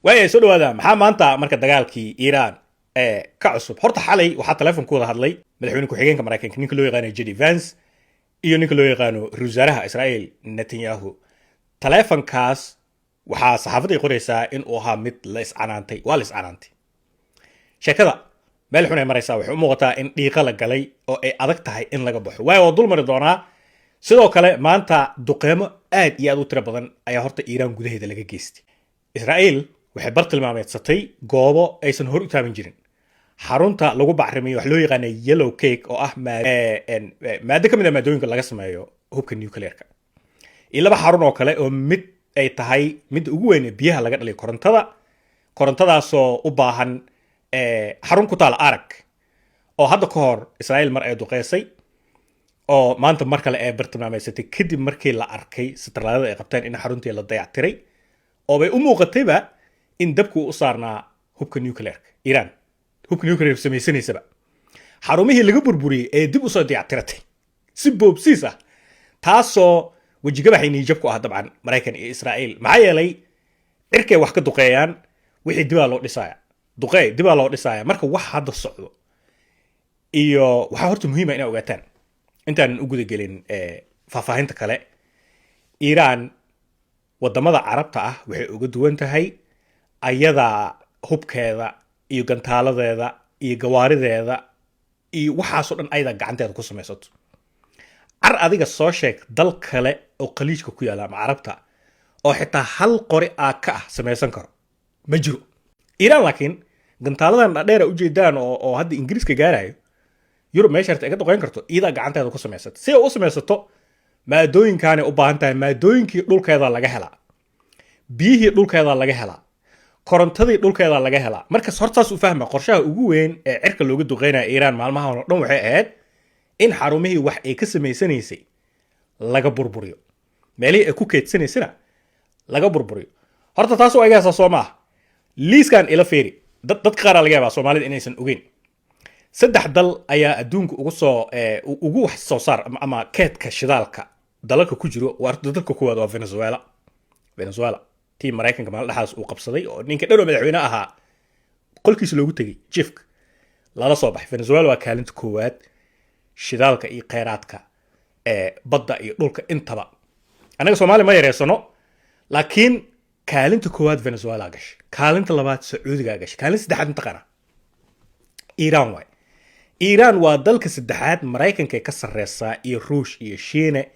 waaya soo dhawaada maxaa maanta marka dagaalkii Iran ka cusub horta xalay waxa teleefankooda hadlay madaxweyne ku-xigeenka Mareykanka ninka loo yaqaan JD Vance iyo ninka loo yaqaan Wasaaraha Israel Netanyahu teleefankaas waxa saxaafadda qoraysaa in uu ahaa mid la iscanaantay waa la iscanaantay sheekada meel xun ay maraysaa waxay u muuqataa in dhiiqa la galay oo ay adag tahay in laga baxo waayo waa dul mari doonaa sidoo kale maanta duqeymo aad iyo aad u tiro badan ayaa horta Iran gudaheeda laga geystay Israel waxay bartilmaameedsatay goobo aysan hor u taaban jirin xarunta lagu bacrimiyo wax loo yaqaan yellow cake oo ah maado ka mid ah maadooyinka laga sameeyo hubka nuclear-ka iyo laba xarun oo kale oo mid ay tahay mid ugu weyn biyaha laga dhaliyo korontadaasoo u baahan xarun ku taal arag oo hadda ka hor Israel mar ay duqeysay oo maanta mar kale ay bartilmaameedsatay kadib markii la arkay satarlaadada ay qabteen in xaruntii la dayactiray oo bay u muuqatayba in dabku u saarnaa hubka nuclear-ka Iran hubka nuclear samaysanaysa xarumihii laga burburiyay ee dib u soo dayactiratay si boobsiis ah taasoo wajigabaxay niyad ku ah dabcan Mareykan iyo Israel maxaa yeelay cirkay wax ka duqeeyaan wixii dib loo dhisaya marka wax hadda socdo iyo waxa horta muhiim ah in ogaataan intaan u guda gelin faahfaahinta kale Iran wadamada Carabta ah waxay uga duwan tahay ayada hubkeeda iyo gantaaladeeda iyo gawaarideeda iyo waxaas oo dhan ayada gacanteeda ku samaysato adiga soo sheeg dal kale oo qaliijka ku yaala ama Carabta oo xitaa hal qori ka ah samaysan karo ma jiro Iran laakiin gantaaladan dheer u jeedaan oo hadda Ingiriiska gaarayo Yurub meesha ay ka doqoyn karto iyada gacanteeda ku samaysato si ay u samaysato maadooyinkan u baahan tahay maadooyinkii dhulkeeda laga helaa biyihii dhulkeeda laga helaa korontadii dhulkeeda laga helaa marka hortaas u fahma qorshaha ugu weyn ee cirka looga duqeynaa Iran maalmaha oo dhan waxay ahayd in xarumihii wax ay ka samaysanaysay laga burburiyo meelihii ay ku keedsanaysana laga burburiyo horta taas oo aygaasa Soomaa liiskan ila fiiri dad qaar laga yaabaa Soomaalida inaysan ogeyn saddex dal ayaa adduunka ugu wax soo saar ama keedka shidaalka dalalka ku jiro waa dalka kuwaad waa Venezuela tii Mareykanka maal dhaxaas uu qabsaday oo ninka dhow madaxweyne ahaa qolkiisa loogu tagay jifka lala soo baxay Venezuela waa kaalinta koowaad shidaalka iyo kheyraadka badda iyo dhulka intaba anaga Soomaali ma yareysano laakiin kaalinta koowaad Venezuela gashay kaalinta labaad Sacuudiga gashay kaalinta saddexaad inta qana Iran waa dalka saddexaad Mareykanka ka sareysa iyo Ruush iyo Shiine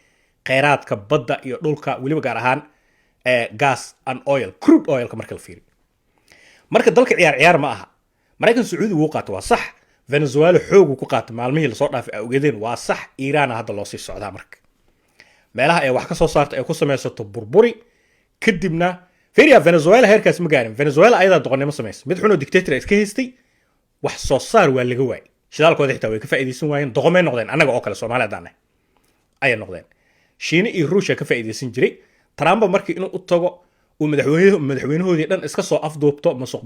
kheyraadka badda iyo dhulka waliba gaar ahaan gas and oil crude oil ka marka la fiiriyo marka dalka ciyaar ma aha Mareykan Sacuudi wuu qaato waa sax Venezuela xoog ku qaato maalmihii la soo dhaafay awgeedeen waa sax Iran hadda loo sii socdaa marka meelaha ay wax ka soo saarto ay ku samaysato burburi kadibna fiiriya Venezuela heerkaas ma gaarin Venezuela ayada doqonnimo sameysay mid xun oo dictator iska haystay wax soo saar waa laga waayay shidaalkooda xitaa way ka faa'iideysan waayeen doqomay noqdeen anaga oo kale Soomaaliya ay noqdeen Shiine iyo Ruushka ka faa'iideysan jiray Trump markii inuu u tago uu madaxweynahoodii dhan iska soo afduubto masuq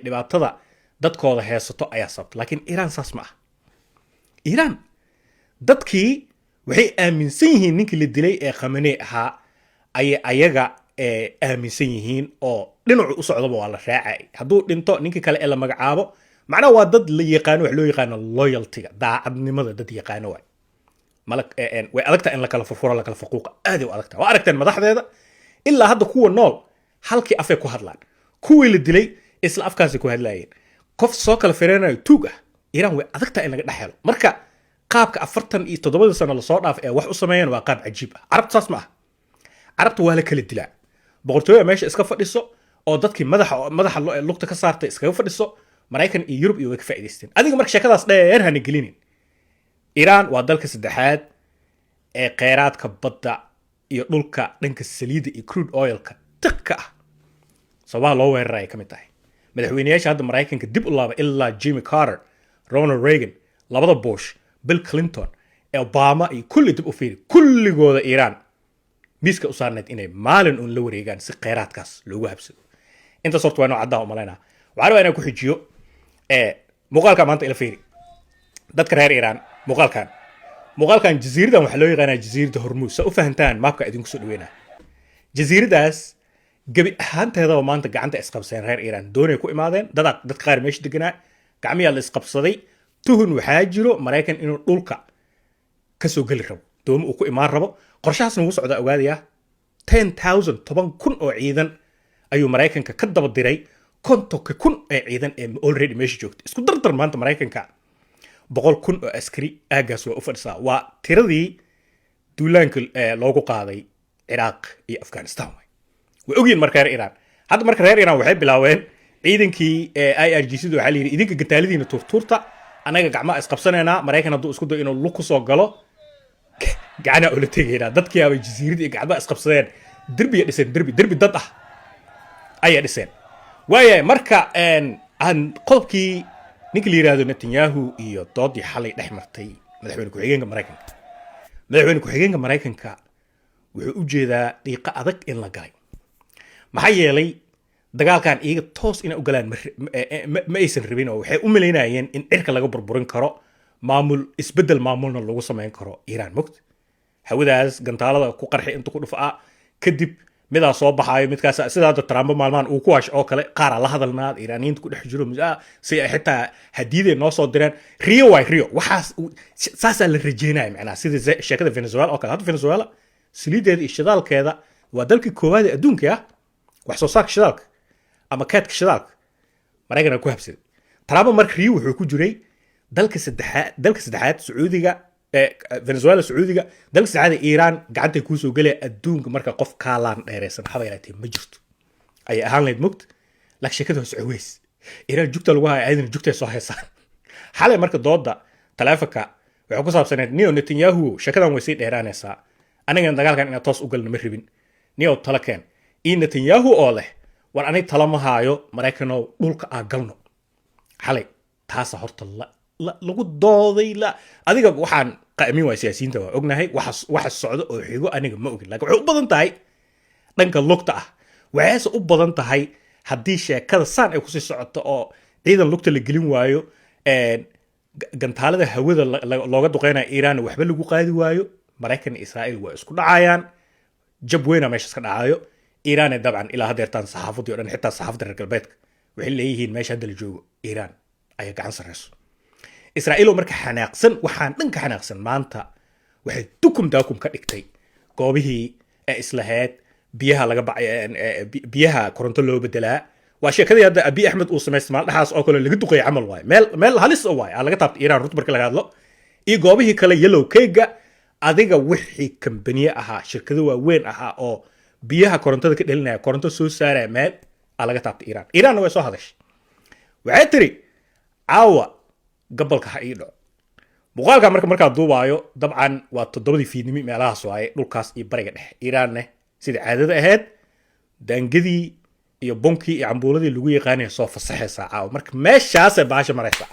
dhibaatada dadkooda heesato ayaa sababta laakiin Iran saas ma ah Iran dadkii waxay aaminsan yihiin ninkii la dilay ee Khamenei ahaa ayaga aaminsan yihiin oo dhinacu u socdaba waa la raacay hadduu dhinto ninkii kale ee la magacaabo macnaha waa dad la yaqaan wax loo yaqaan loyalty-ga daacadnimada dad yaqaan way adagtaa in la kala furfuro la kala faquuqa aad u adagtaa waa aragteen madaxdeeda ilaa hadda kuwa nool halkii afay ku hadlaan kuwii la dilay isla afkaasi ku hadlaayeen qof soo kala fireenayo tuug ah Iran way adagtaa in laga dhaxelo marka qaabka 47 sano la soo dhaaf ee wax u sameeyeen waa qaab cajiib ah Carabta saas ma ah Carabta waa la kala dilaa boqortooyada meesha iska fadhiso oo dadkii madaxa lugta ka saartay iskaga fadhiso Mareykan iyo Yurub iyo way ka faa'iideysteen adiga marka sheekadaas dheer hana gelinin Iran waa dalka saddexaad ee kheyraadka badda iyo dhulka dhanka saliidda iyo crude oil-ka tiqka ah sabab loo weeraray ka mid tahay madaxweynayaasha hadda Mareykanka dib u laaba ilaa Jimmy Carter Ronald Reagan labada Bush Bill Clinton Obama iyo kulli dib u fiiri kulligooda Iran miiska u saarneed inay maalin uun la wareegaan si kheyraadkaas loogu habsado inta sorto waa cadda u maleynaa waxaan inaan ku xijiyo muuqaalka maanta ila fiiri dadka reer Iran muuqaalkan jasiiradan waxa loo yaqaanaa jasiirada Hormuz sa u fahantaan maapka idinku soo dhaweynaa jasiiradaas gebi ahaanteedaba maanta gacanta isqabseen reer iiraan doonay ku imaadeen dadka qaar meesha deganaa gacmiyaa la isqabsaday tuhun waxaa jiro maraykan inuu dhulka kasoo geli rabo doomo uu ku imaan rabo qorshahaasna wuu socdaa ogaadayaa 10,000 oo ciidan ayuu maraykanka ka daba diray 50,000 ee ciidan ee already meesha joogta isku dardar maanta maraykanka 100,000 oo askari aagaas waa u fadhisaa waa tiradii duulaanka loogu qaaday ciraaq iyo afghanistan way ogyiin marka reer iiraan hadda marka reer iiraan waxay bilaaween ciidankii IRGC waxaa la yidhi idinka gataalidiina tuurtuurta anaga gacmaha isqabsanaynaa maraykan hadduu isku dayo inuu lug ku soo galo gacana ula tegaynaa dadkii abay jasiirada iyo gacmaha isqabsadeen derbiya dhiseen derbi dad ah ayaa dhiseen waayahay marka aan qodobkii ninka la yidhaahdo Netanyahu iyo doodii xalay dhex martay madaxweyne ku-xigeenka maraykanka wuxuu u jeedaa dhiiqa adag in la galay maxaa yeelay dagaalkan iyaga toos inay u galaan ma aysan rabin oo waxay u malaynayeen in cirka laga burburin karo isbedel maamulna lagu samayn karo iiraan mogta hawadaas gantaalada ku qarxi inta ku dhufaa kadib midaa soo baxaayo midkaas sidaa hadda Trump maalmahan uu ku waash oo kale qaar la hadalnaa iiraaniyiinta ku dhex jiro si ay xitaa hadiiday noo soo direen rio waxaas saasaa la rajeynaya macnaha sida sheekada Venezuela oo kale hadda Venezuela saliideeda iyo shidaalkeeda waa dalkii koowaad ee adduunka ah wax soo saarka shidaalka ama kaadka shidaalka maraykanka ku habsaday Trump marka rio wuxuu ku jiray dalka saddexaad Sacuudiga Venezuela Sacuudiga dalka saddexaad Iiraan gacanta ku soo galay adduunka marka qof kaalaan dheereysan xabayraatay ma jirto ay ahaan leed mugt laakiin sheekadu Sacuudiis Iiraan jugta lagu hayo aydan jugta soo heesaan xalay marka dooda taleefanka wuxuu ku saabsaneed Netanyahu sheekadan way sii dheeraanaysaa aniga dagaalkan ina toos u galno ma ribin talakeen Netanyahu oo leh war anay talama haayo Maraykanoo dhulka aan galno xalay taas horta lagu dooday adiga waxaan qaamin waa siyaasiyiinta waa ognahay waxa socdo oo xigo aniga ma ogin laakiin waxay u badan tahay dhanka lugta ah waxayse u badan tahay haddii sheekada saan ay kusii socoto oo ciidan lugta la gelin waayo gantaalada hawada looga duqeynayo Iiraan waxba lagu qaadi waayo Maraykan iyo Israa'iil waa isku dhacayaan jab weyn meesha iska dhacayo Iiraan dabcan ilaa hadeertaan saxaafadii oo dhan xitaa saxaafadda reer galbeedka waxay leeyihiin meesha hadda la joogo Iiraan ayaa gacan sareyso Israa'iil oo marka xanaaqsan waxaan dhanka xanaaqsan maanta waxay daakum ka dhigtay goobihii islahayd biyaha koronto loo bedelaa waa sheekadii hadda Abiy Ahmed uu sameystay dhaxaas oo kale laga duqeeyay camal waay meel halis oo waay laga taabtay Iiraan runta marka laga hadlo iyo goobihii kale yellow cake adiga wixii kambaniye ahaa shirkado waaweyn ahaa oo biyaha korontada ka dhalinaya koronto soo saaraya meel laga taabtay Iiraan way soo hadashay waxay tiri caawa gabalka ha ii dhaco muuqaalka markaa duubaayo dabcan waa 7 fiidnimo meelahaas waaye dhulkaas iyo bariga dhexe Iiraanne sida caadada ahayd daangadii iyo bonkii iyo cambuuladii lagu yaqaanay soo fasaxaysaa caawa marka meeshaas baasha maraysaa